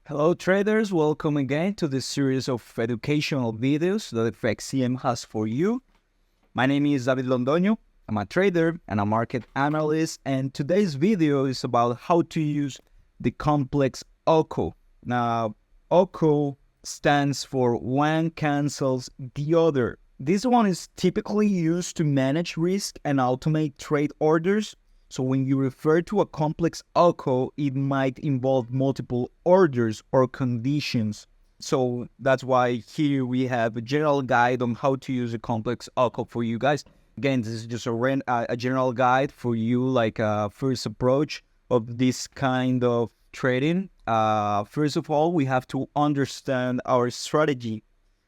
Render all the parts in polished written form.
Hello traders, welcome again to this series of educational videos that FXCM has for you. My name is David Londoño, I'm a trader and a market analyst, and today's video is about how to use the complex OCO. Now, OCO stands for one cancels the other. This one is typically used to manage risk and automate trade orders. So when you refer to a complex OCO, it might involve multiple orders or conditions. So that's why here we have a general guide on how to use a complex OCO for you guys. Again, this is just a general guide for you, like a first approach of this kind of trading. First of all, we have to understand our strategy.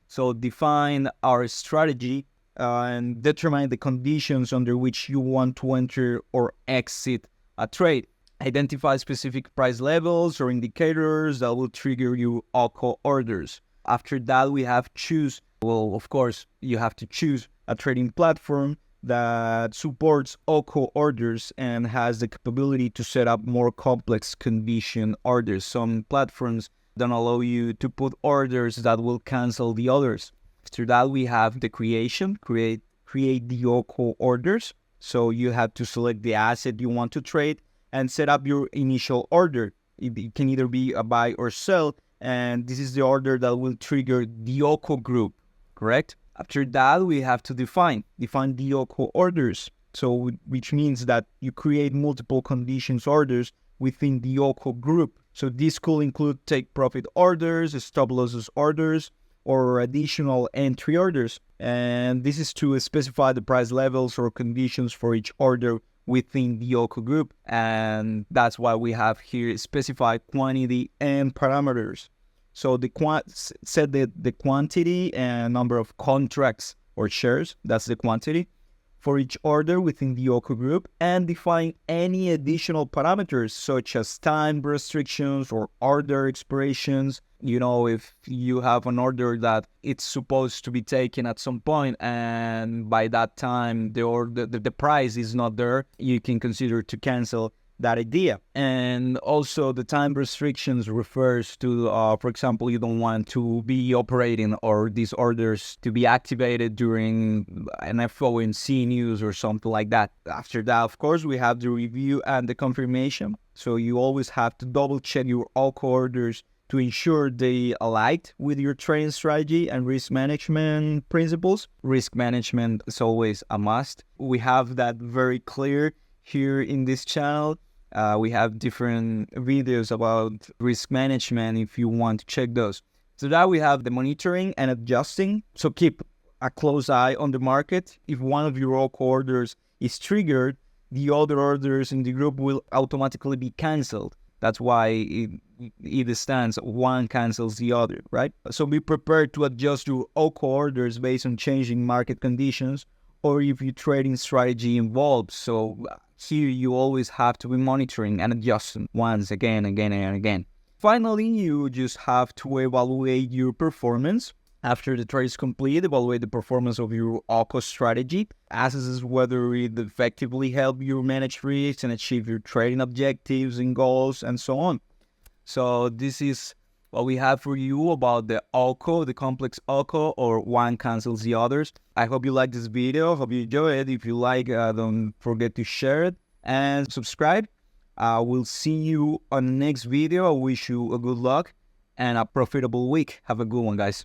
So define our strategy and determine the conditions under which you want to enter or exit a trade. Identify specific price levels or indicators that will trigger your OCO orders. After that, we have choose. Well, of course, you have to choose a trading platform that supports OCO orders and has the capability to set up more complex condition orders. Some platforms don't allow you to put orders that will cancel the others. After that, we have the create the OCO orders. So you have to select the asset you want to trade and set up your initial order. It can either be a buy or sell, and this is the order that will trigger the OCO group, correct? After that, we have to define the OCO orders. So which means that you create multiple conditions orders within the OCO group. So this could include take profit orders, stop losses orders, or additional entry orders. And this is to specify the price levels or conditions for each order within the OCO group. And that's why we have here specified quantity and parameters. So set the quantity and number of contracts or shares, that's the quantity, for each order within the OCO group, and define any additional parameters such as time restrictions or order expirations. You know, if you have an order that it's supposed to be taken at some point and by that time the price is not there, you can consider to cancel that idea. And also the time restrictions refers to, for example, you don't want to be operating or these orders to be activated during an FOMC news or something like that. After that, of course, we have the review and the confirmation. So you always have to double check your OCO orders to ensure they align with your trading strategy and risk management principles. Risk management is always a must. We have that very clear here in this channel. We have different videos about risk management if you want to check those. So that we have the monitoring and adjusting. So keep a close eye on the market. If one of your OCO orders is triggered, the other orders in the group will automatically be canceled. That's why it stands one cancels the other, right? So be prepared to adjust your OCO orders based on changing market conditions or if your trading strategy involves. So here you always have to be monitoring and adjusting once again and again. Finally, you just have to evaluate your performance. After the trade is complete, evaluate the performance of your OCO strategy. Assess whether it effectively helped you manage risks and achieve your trading objectives and goals and so on. So this is what we have for you about the OCO, the complex OCO, or one cancels the others. I hope you like this video. Hope you enjoy it. If you like, don't forget to share it and subscribe. We'll see you on the next video. I wish you a good luck and a profitable week. Have a good one, guys.